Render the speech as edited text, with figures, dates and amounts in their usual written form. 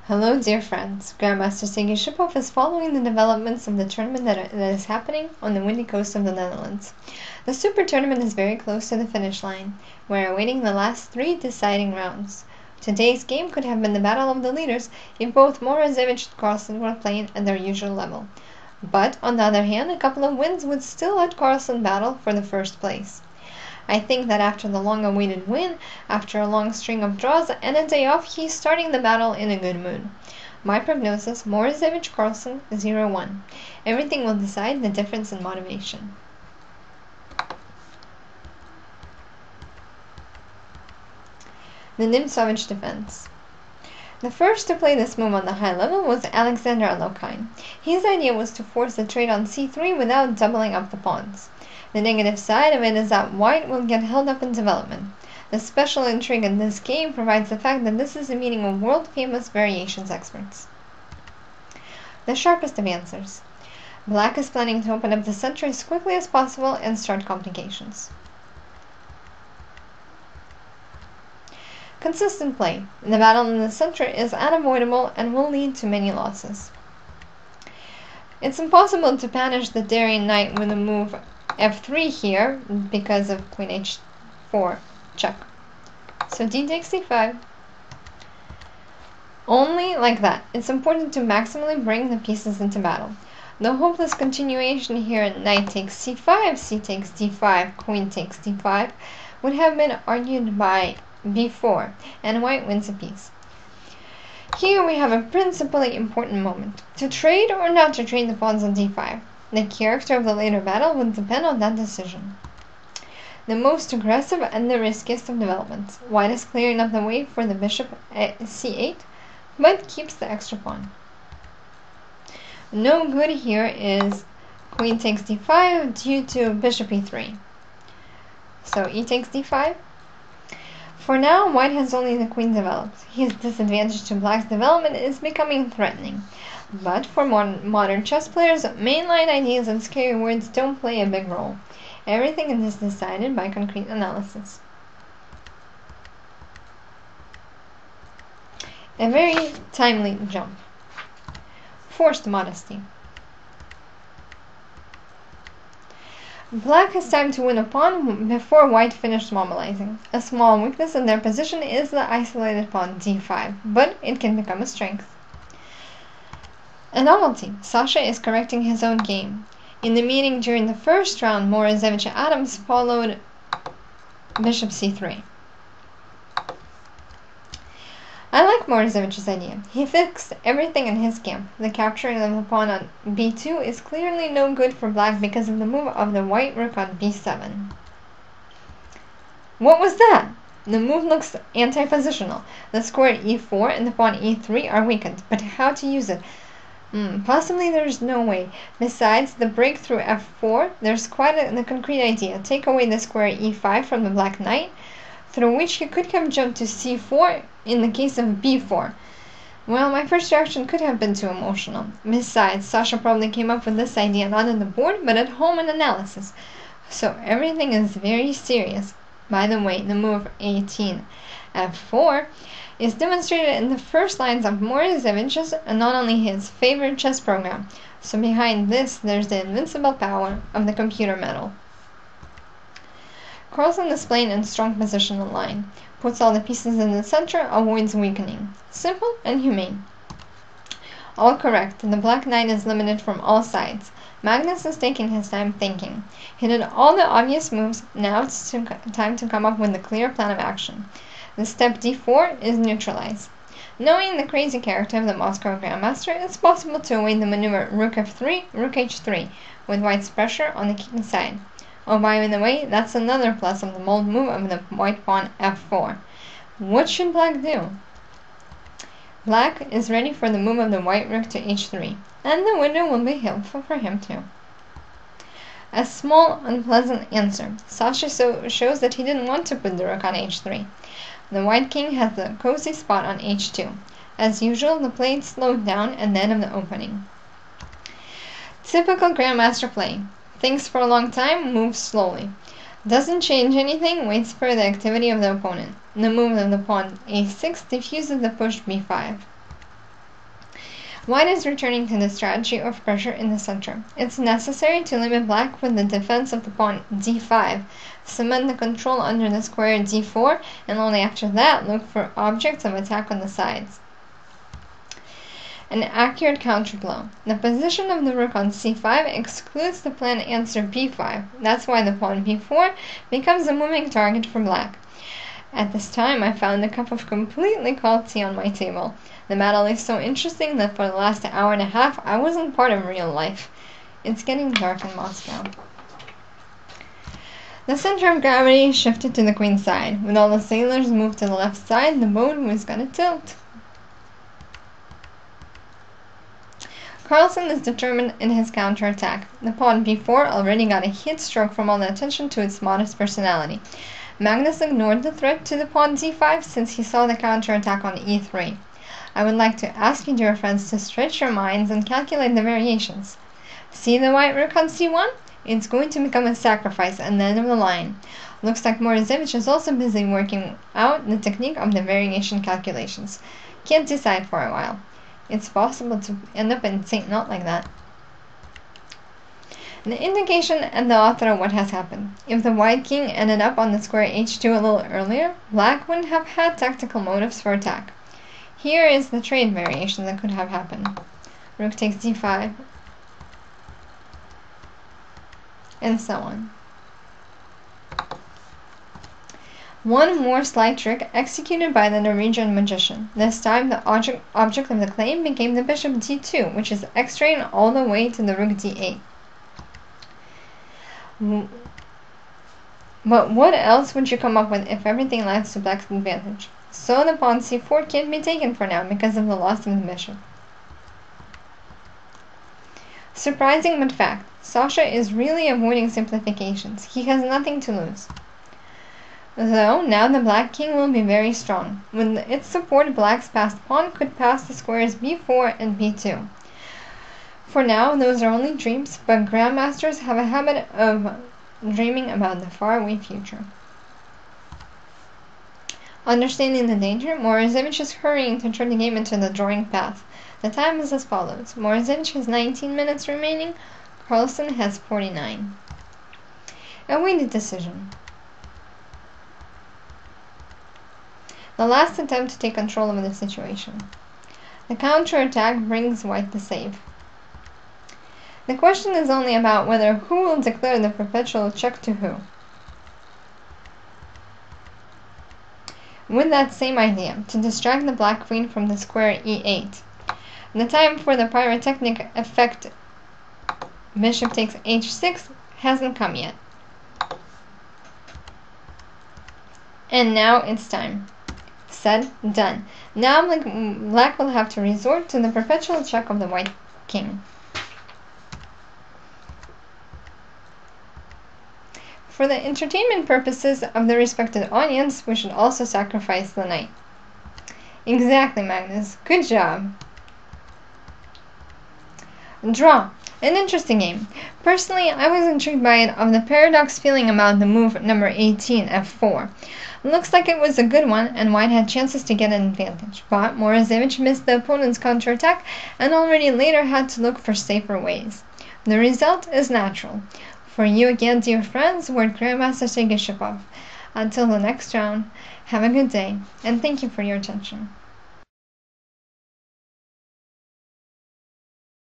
Hello, dear friends. Grandmaster Sergei Shipov is following the developments of the tournament that is happening on the windy coast of the Netherlands. The Super Tournament is very close to the finish line. We're awaiting the last 3 deciding rounds. Today's game could have been the battle of the leaders if both Morozevich-Carlsen were playing at their usual level. But, on the other hand, a couple of wins would still let Carlsen battle for the first place. I think that after the long-awaited win, after a long string of draws and a day off, he's starting the battle in a good mood. My prognosis, Morozevich-Carlsen 0-1. Everything will decide the difference in motivation. The Nimzo-Indian defense. The first to play this move on the high level was Alexander Alokine. His idea was to force the trade on c3 without doubling up the pawns. The negative side of it is that white will get held up in development. The special intrigue in this game provides the fact that this is a meeting of world-famous variations experts. The sharpest of answers. Black is planning to open up the center as quickly as possible and start complications. Consistent play. The battle in the center is unavoidable and will lead to many losses. It's impossible to punish the daring knight with a move f3 here because of queen h4 check. So d takes c5. Only like that. It's important to maximally bring the pieces into battle. The hopeless continuation here, knight takes c5, c takes d5, queen takes d5, would have been argued by b4, and white wins a piece. Here we have a principally important moment. To trade or not to trade the pawns on d5. The character of the later battle would depend on that decision. The most aggressive and the riskiest of developments. White is clearing up the way for the bishop at c8, but keeps the extra pawn. No good here is queen takes d5 due to bishop e3. So e takes d5. For now, white has only the queen developed. His disadvantage to black's development is becoming threatening. But for modern chess players, mainline ideas and scary words don't play a big role. Everything is decided by concrete analysis. A very timely jump. Forced modesty. Black has time to win a pawn before white finished mobilizing. A small weakness in their position is the isolated pawn d5, but it can become a strength. A novelty. Sasha is correcting his own game. In the meeting during the first round, Morozevich followed bishop c3. I like Morozevich's idea. He fixed everything in his camp. The capturing of the pawn on b2 is clearly no good for black because of the move of the white rook on b7. What was that? The move looks anti-positional. The square e4 and the pawn e3 are weakened, but how to use it? Possibly there's no way. Besides the breakthrough f4, there's quite the concrete idea. Take away the square e5 from the black knight, through which he could have jumped to c4 in the case of b4. Well, my first reaction could have been too emotional. Besides, Sasha probably came up with this idea not on the board, but at home in analysis. So everything is very serious. By the way, the move 18 f4 is demonstrated in the first lines of Morozevich's and not only his favorite chess program. So behind this, there's the invincible power of the computer metal. Carlsen is playing in strong positional line. Puts all the pieces in the center, avoids weakening. Simple and humane. All correct. The black knight is limited from all sides. Magnus is taking his time thinking. He did all the obvious moves. Now it's time to come up with a clear plan of action. The step d4 is neutralized. Knowing the crazy character of the Moscow Grandmaster, it's possible to avoid the maneuver rook f3, rook h3, with white's pressure on the king side. Oh, by the way, that's another plus of the bold move of the white pawn f4. What should black do? Black is ready for the move of the white rook to h3, and the window will be helpful for him too. A small, unpleasant answer. Sasha shows that he didn't want to put the rook on h3. The white king has the cozy spot on h2. As usual, the play slowed down at the end of the opening. Typical Grandmaster play. Thinks for a long time, moves slowly. Doesn't change anything, waits for the activity of the opponent. The move of the pawn a6 diffuses the push b5. White is returning to the strategy of pressure in the center. It's necessary to limit black with the defense of the pawn d5, cement the control under the square d4, and only after that look for objects of attack on the sides. An accurate counterblow. The position of the rook on c5 excludes the planned answer b5. That's why the pawn b4 becomes a moving target for black. At this time, I found a cup of completely cold tea on my table. The battle is so interesting that for the last hour and a half, I wasn't part of real life. It's getting dark in Moscow. The center of gravity shifted to the queen's side. With all the sailors moved to the left side, the boat was gonna tilt. Carlsen is determined in his counterattack. The pawn b4 already got a heat stroke from all the attention to its modest personality. Magnus ignored the threat to the pawn d5 since he saw the counterattack on e3. I would like to ask you, dear friends, to stretch your minds and calculate the variations. See the white rook on c1? It's going to become a sacrifice at the end of the line. Looks like Morozevich is also busy working out the technique of the variation calculations. Can't decide for a while. It's possible to end up in St. Knot like that. The indication and the author of what has happened. If the white king ended up on the square h2 a little earlier, black wouldn't have had tactical motives for attack. Here is the trade variation that could have happened. Rook takes d5, and so on. One more slight trick executed by the Norwegian magician. This time the object of the claim became the bishop d2, which is extraying all the way to the rook d8. But what else would you come up with if everything lies to black's advantage? So the pawn c4 can't be taken for now because of the loss of the bishop. Surprising but fact, Sasha is really avoiding simplifications. He has nothing to lose. Though now the black king will be very strong. With its support, black's passed pawn could pass the squares b4 and b2. For now, those are only dreams, but grandmasters have a habit of dreaming about the faraway future. Understanding the danger, Morozevich is hurrying to turn the game into the drawing path. The time is as follows. Morozevich has 19 minutes remaining. Carlsen has 49. Awaited decision. The last attempt to take control of the situation. The counterattack brings white the save. The question is only about whether who will declare the perpetual check to who. With that same idea, to distract the black queen from the square e8. The time for the pyrotechnic effect bishop takes h6 hasn't come yet. And now it's time. Said, done. Now black will have to resort to the perpetual check of the white king. For the entertainment purposes of the respected audience, we should also sacrifice the knight. Exactly, Magnus. Good job. Draw. An interesting game. Personally, I was intrigued by it of the paradox feeling about the move number 18, f4. Looks like it was a good one, and white had chances to get an advantage. But Morozevich missed the opponent's counterattack and already later had to look for safer ways. The result is natural. For you again, dear friends, word Grandmaster Shipov. Until the next round, have a good day, and thank you for your attention.